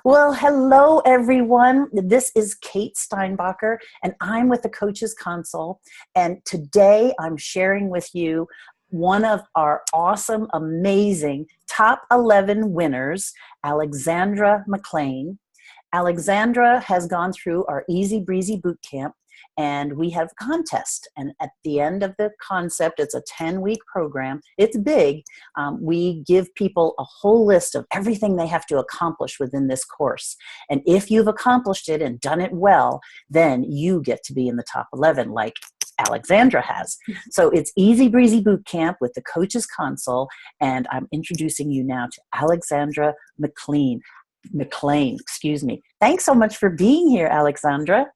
Well, hello, everyone. This is Kate Steinbacher, and I'm with the Coaches Console. And today I'm sharing with you one of our awesome, amazing top 11 winners, Alexandra McClean. Alexandra has gone through our Easy Breezy Bootcamp, and we have a contest. And at the end of the concept, it's a 10-week program. It's big. We give people a whole list of everything they have to accomplish within this course. And if you've accomplished it and done it well, then you get to be in the top 11, like Alexandra has. So it's Easy Breezy Bootcamp with the Coaches Console, and I'm introducing you now to Alexandra McClean. Excuse me. Thanks so much for being here, Alexandra.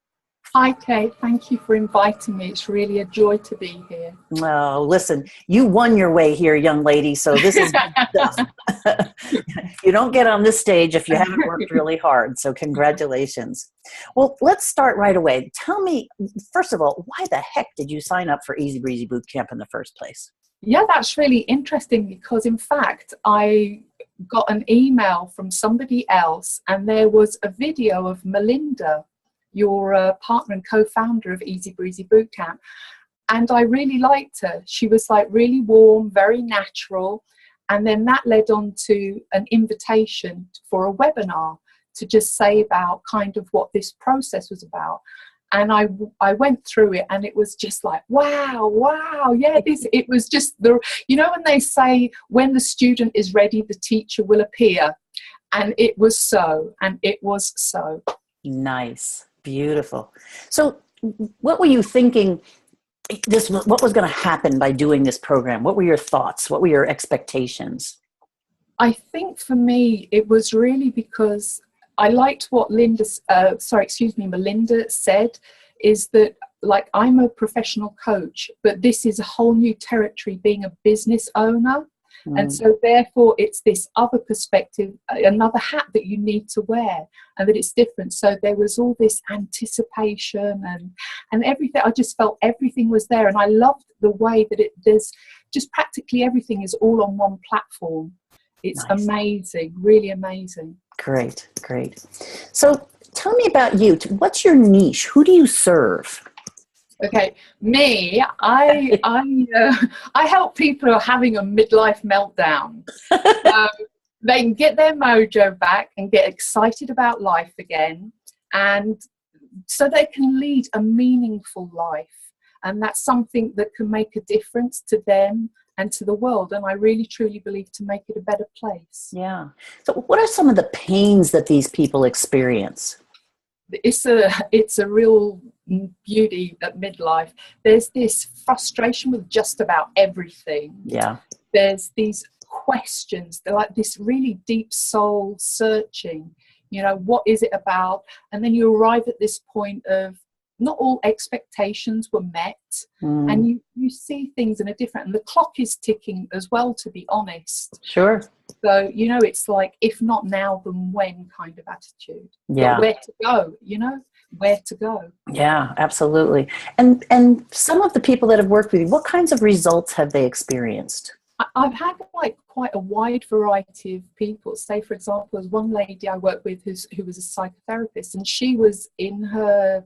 Hi, Kate. Thank you for inviting me. It's really a joy to be here. Oh, listen, you won your way here, young lady, so this is good stuff. You don't get on this stage if you haven't worked really hard, so congratulations. Well, let's start right away. Tell me, first of all, why the heck did you sign up for Easy Breezy Bootcamp in the first place? Yeah, that's really interesting because, in fact, I got an email from somebody else and there was a video of Melinda, your partner and co-founder of Easy Breezy Bootcamp, and I really liked her. She was like really warm, very natural, and then that led on to an invitation for a webinar to just say about kind of what this process was about. And I went through it and it was just like, wow, yeah, it was just the, you know, when they say when the student is ready, the teacher will appear. And it was so, and it was so. Nice. Beautiful. So what were you thinking what was going to happen by doing this program? What were your thoughts? What were your expectations? I think for me, it was really because I liked what Melinda said, is that, like, I'm a professional coach, but this is a whole new territory being a business owner. And so therefore it's this other perspective, another hat that you need to wear, and that it's different. So there was all this anticipation and everything. I just felt everything was there. And I loved the way that there's just practically everything is all on one platform. It's nice. Amazing, really amazing. Great. So tell me about you. What's your niche? Who do you serve? Okay, me, I help people who are having a midlife meltdown. They can get their mojo back and get excited about life again, and so they can lead a meaningful life. And that's something that can make a difference to them and to the world. And I really, truly believe to make it a better place. Yeah. So what are some of the pains that these people experience? It's a real beauty at midlife. There's this frustration with just about everything. Yeah. There's these questions. They're like this really deep soul searching. You know, what is it about? And then you arrive at this point of not all expectations were met, and you see things in a different, and the clock is ticking as well, to be honest. Sure. So, you know, it's like, if not now, then when kind of attitude. Yeah. But where to go, you know, where to go. Yeah, absolutely. And some of the people that have worked with you, what kinds of results have they experienced? I've had like quite a wide variety of people. Say, for example, there's one lady I worked with who was a psychotherapist, and she was in her,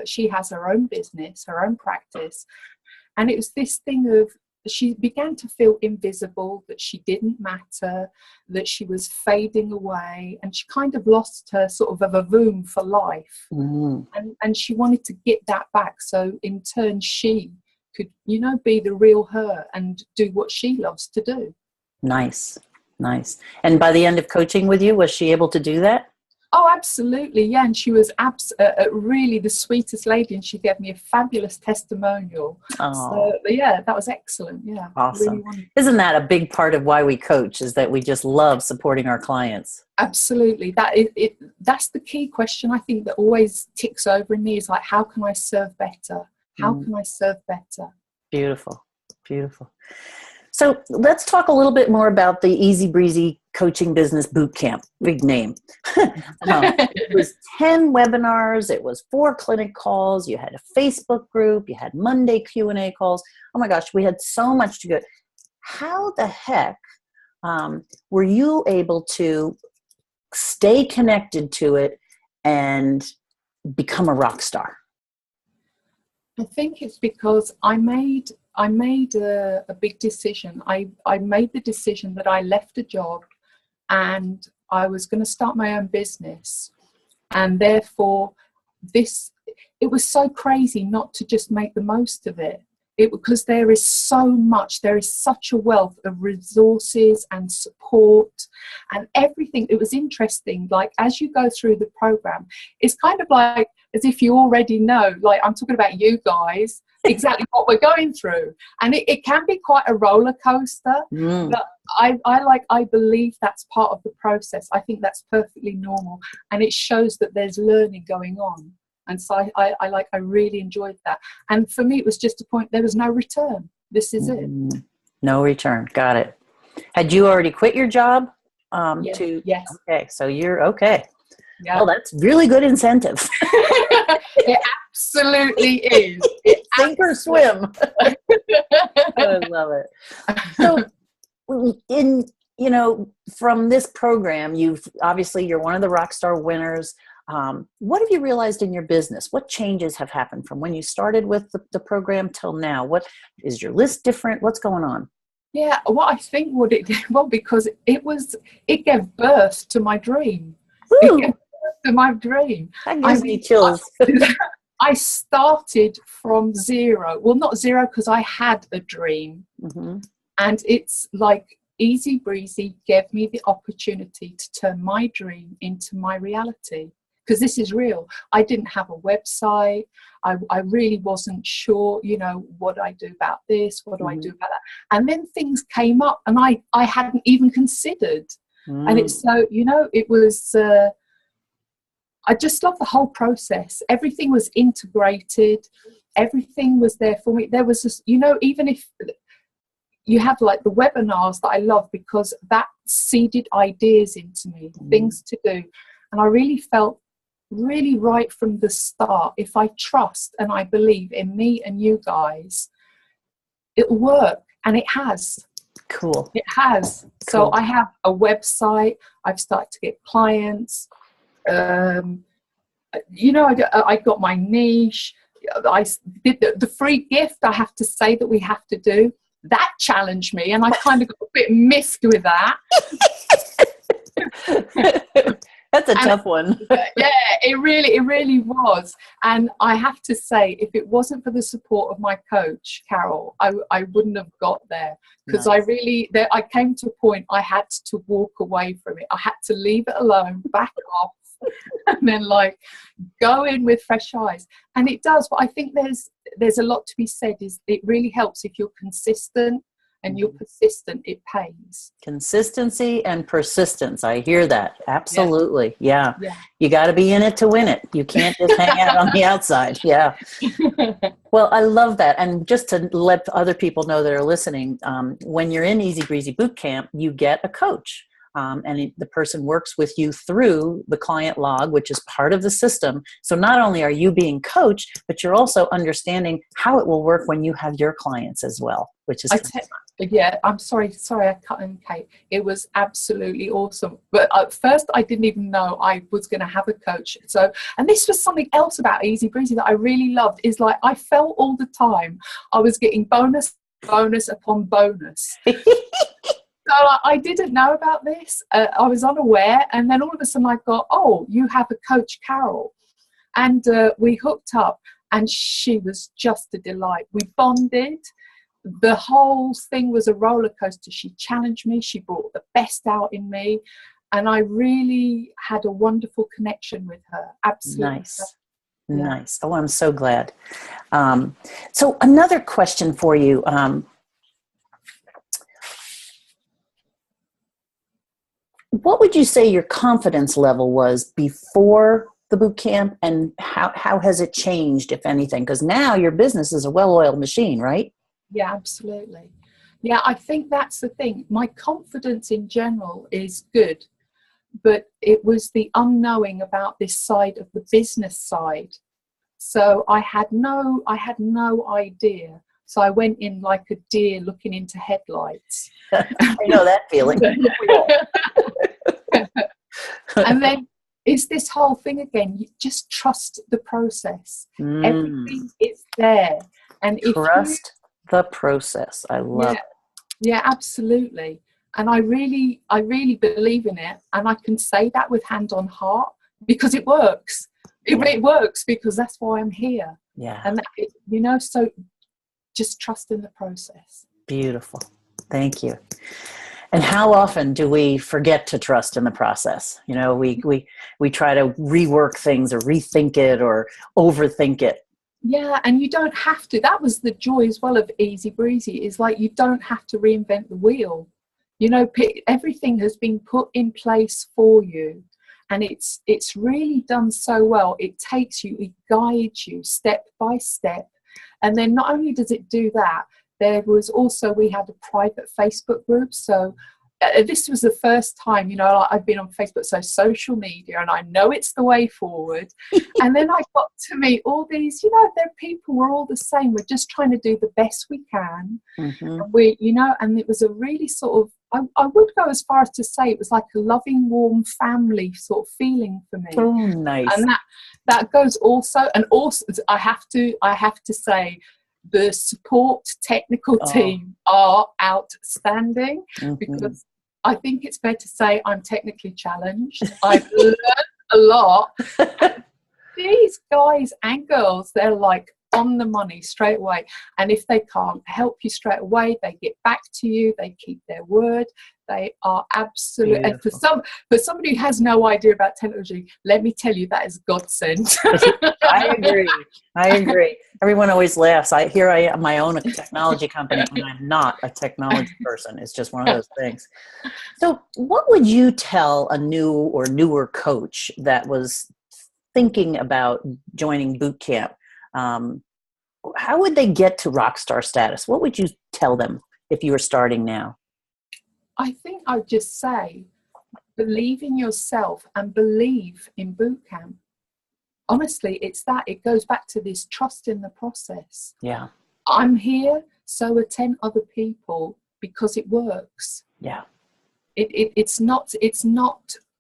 she has her own business, her own practice. And it was this thing of, she began to feel invisible, that she didn't matter, that she was fading away, and she kind of lost her sort of a vavoom for life. And she wanted to get that back, so in turn she could, you know, be the real her and do what she loves to do. Nice. And by the end of coaching with you, was she able to do that? Oh, absolutely, yeah. And she was really the sweetest lady, and she gave me a fabulous testimonial. So, yeah, that was excellent. Yeah, awesome. Really, isn't that a big part of why we coach? Is that we just love supporting our clients? Absolutely. That's the key question I think that always ticks over in me, is like, how can I serve better? How can I serve better? Beautiful. So let's talk a little bit more about the Easy Breezy Coaching Business Bootcamp. Big name. It was 10 webinars. It was 4 clinic calls. You had a Facebook group. You had Monday Q&A calls. Oh my gosh, we had so much to go. How the heck were you able to stay connected to it and become a rock star? I think it's because I made a big decision. I made the decision that I left a job and I was going to start my own business, and therefore it was so crazy not to just make the most of it. Because there is so much, there is such a wealth of resources and support and everything. It was interesting, like as you go through the program, it's kind of like as if you already know, like I'm talking about you guys, exactly what we're going through. And it can be quite a roller coaster, but I believe that's part of the process. I think that's perfectly normal. And it shows that there's learning going on. And so I really enjoyed that. And for me, it was just a point, there was no return. This is it. No return. Got it. Had you already quit your job? Yes. Okay. So you're okay. Yeah. Well, that's really good incentive. It absolutely is. Sink or swim. I love it. So from this program, you're one of the Rockstar winners. What have you realized in your business? What changes have happened from when you started with the program till now? What is your list different? What's going on? Yeah, what I think what it did, well, because it gave birth to my dream. Woo! It gave birth to my dream. That gives me chills. I started from zero. Well, not zero, because I had a dream. Mm-hmm. And it's like Easy Breezy gave me the opportunity to turn my dream into my reality. Because this is real. I didn't have a website. I really wasn't sure, what I do about this, what do I do about that? And then things came up and I hadn't even considered. And it's so, it was, I just love the whole process. Everything was integrated. Everything was there for me. There was this, even if you have like the webinars that I love, because that seeded ideas into me, things to do. And I really felt really right from the start, if I trust and I believe in me and you guys, it'll work. And it has. Cool. It has. Cool. So I have a website. I've started to get clients. I got my niche. I did the free gift, I have to say, that we have to do. That challenged me, and I kind of got a bit miffed with that. That's a tough one. Yeah, it really was. And I have to say, if it wasn't for the support of my coach, Carol, I wouldn't have got there. Because Nice. I came to a point I had to walk away from it. I had to leave it alone, back off, and then go in with fresh eyes. And it does. But I think there's a lot to be said. It really helps if you're consistent and you're persistent. It pays. Consistency and persistence. I hear that. Absolutely. Yeah. You got to be in it to win it. You can't just hang out on the outside. Yeah. Well, I love that. And just to let other people know that are listening, when you're in Easy Breezy Bootcamp, you get a coach. And the person works with you through the client log, which is part of the system. So not only are you being coached, but you're also understanding how it will work when you have your clients as well, which is I'm sorry I cut in, Kate. It was absolutely awesome. But at first I didn't even know I was going to have a coach. So, and this was something else about Easy Breezy that I really loved, is I felt all the time I was getting bonus upon bonus. So I didn't know about this. I was unaware. And then all of a sudden I got, oh, you have a coach, Carol. And we hooked up, and she was just a delight. We bonded. The whole thing was a roller coaster. She challenged me. She brought the best out in me. And I really had a wonderful connection with her. Absolutely. Nice. Oh, I'm so glad. So another question for you. What would you say your confidence level was before the boot camp, and how has it changed, if anything? Because now your business is a well-oiled machine, right? Yeah, absolutely. Yeah, I think that's the thing. My confidence in general is good, but it was the unknowing about this side of the business side. So I had no idea. So I went in like a deer looking into headlights. I know that feeling. And then it's this whole thing again. You just trust the process. Everything is there. And if trust the process. I love it. Yeah, absolutely. And I really believe in it. And I can say that with hand on heart because it works. It works because that's why I'm here. Yeah. And that, so just trust in the process. Beautiful. Thank you. And how often do we forget to trust in the process? We try to rework things or rethink it or overthink it. Yeah, and you don't have to. That was the joy as well of Easy Breezy, is like you don't have to reinvent the wheel. Everything has been put in place for you, and it's really done so well. It takes you, it guides you step by step. And then not only does it do that, there was also, we had a private Facebook group. So this was the first time, I've been on Facebook, so social media, and I know it's the way forward. And then I got to meet all these, they're people, we're all the same. We're just trying to do the best we can. And and it was a really sort of, I would go as far as to say it was like a loving, warm family sort of feeling for me. Oh, nice. And that goes also, and also I have to say, the support technical team are outstanding because I think it's fair to say I'm technically challenged. I've learned a lot. These guys and girls, they're like on the money straight away. And if they can't help you straight away, they get back to you. They keep their word. They are absolute. And for somebody who has no idea about technology, let me tell you, that is godsend. I agree. Everyone always laughs. Here I am, I own a technology company, and I'm not a technology person. It's just one of those things. So what would you tell a new or newer coach that was thinking about joining Bootcamp? How would they get to rockstar status? What would you tell them if you were starting now? I think I'd just say, believe in yourself and believe in Bootcamp. Honestly, it's that. It goes back to this trust in the process. Yeah. I'm here, so are 10 other people, because it works. Yeah. It's not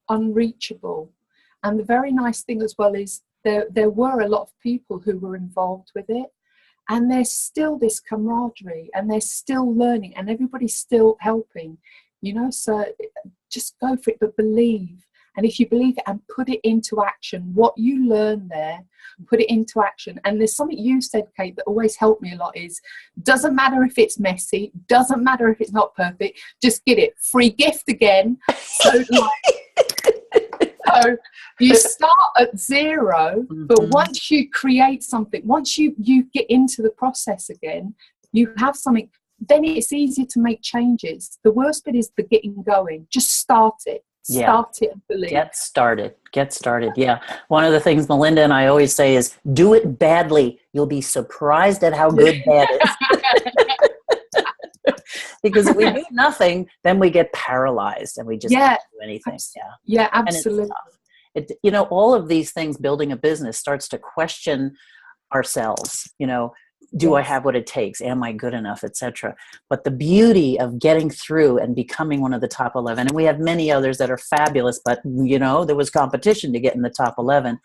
unreachable. And the very nice thing as well is there were a lot of people who were involved with it, and there's still this camaraderie, and they're still learning, and everybody's still helping, so just go for it, but believe. And if you believe it and put it into action, what you learn there, put it into action. And there's something you said, Kate, that always helped me a lot is, doesn't matter if it's messy, doesn't matter if it's not perfect, just get it. Free gift again. So you start at zero, but once you create something, once you get into the process again, you have something, then it's easier to make changes. The worst bit is the getting going. Just start it. Start it and believe. Get started. Yeah. One of the things Melinda and I always say is, do it badly. You'll be surprised at how good bad is. Because if we do nothing, then we get paralyzed and we just can't do anything. Yeah, absolutely. All of these things, building a business, starts to question ourselves, do I have what it takes? Am I good enough, etc. But the beauty of getting through and becoming one of the top 11, and we have many others that are fabulous, but there was competition to get in the top 11.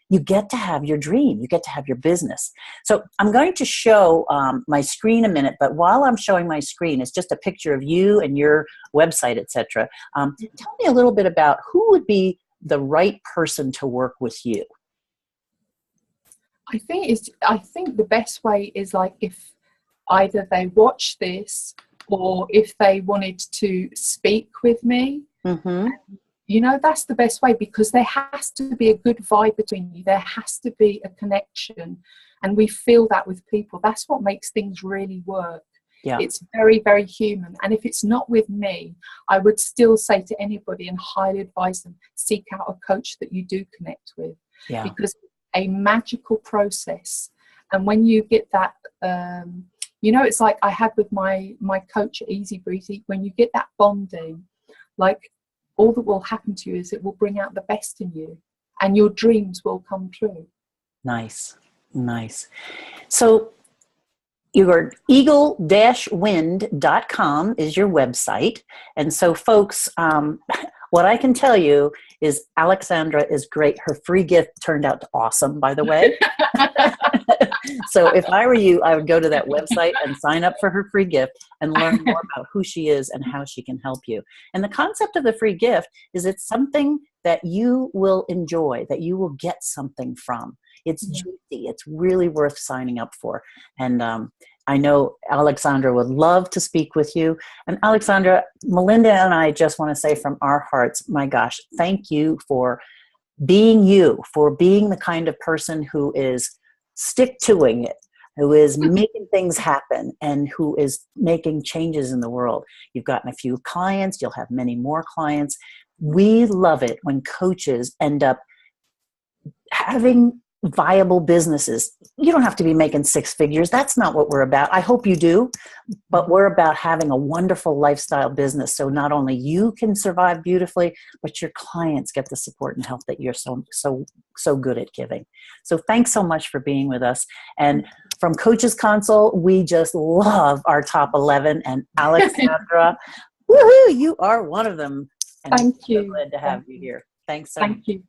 You get to have your dream. You get to have your business. So I'm going to show my screen a minute, but while I'm showing my screen, it's just a picture of you and your website, etc. Tell me a little bit about who would be the right person to work with you. I think the best way is, like, if either they watch this or if they wanted to speak with me, that's the best way, because there has to be a good vibe between you. There has to be a connection, and we feel that with people. That's what makes things really work. Yeah. It's very, very human. And if it's not with me, I would still say to anybody and highly advise them, seek out a coach that you do connect with. Yeah. Because a magical process. And when you get that, it's like I had with my coach at Easy Breezy, when you get that bonding, like, all that will happen to you is it will bring out the best in you and your dreams will come true. Nice. So Your eagle-wind.com is your website. And so folks, what I can tell you is Alexandra is great. Her free gift turned out awesome, by the way. So if I were you, I would go to that website and sign up for her free gift and learn more about who she is and how she can help you. And the concept of the free gift is it's something that you will enjoy, that you will get something from. It's juicy. It's really worth signing up for. And I know Alexandra would love to speak with you. And Alexandra, Melinda and I just want to say from our hearts, my gosh, thank you for being you, for being the kind of person who is stick-toing it, who is making things happen, and who is making changes in the world. You've gotten a few clients. You'll have many more clients. We love it when coaches end up having viable businesses. You don't have to be making six figures. That's not what we're about. I hope you do, but we're about having a wonderful lifestyle business. So not only you can survive beautifully, but your clients get the support and help that you're so good at giving. So thanks so much for being with us. And from Coaches Console, we just love our top 11. And Alexandra, woohoo, you are one of them. And Thank you. So glad to have you here. Thanks so much. Thank you.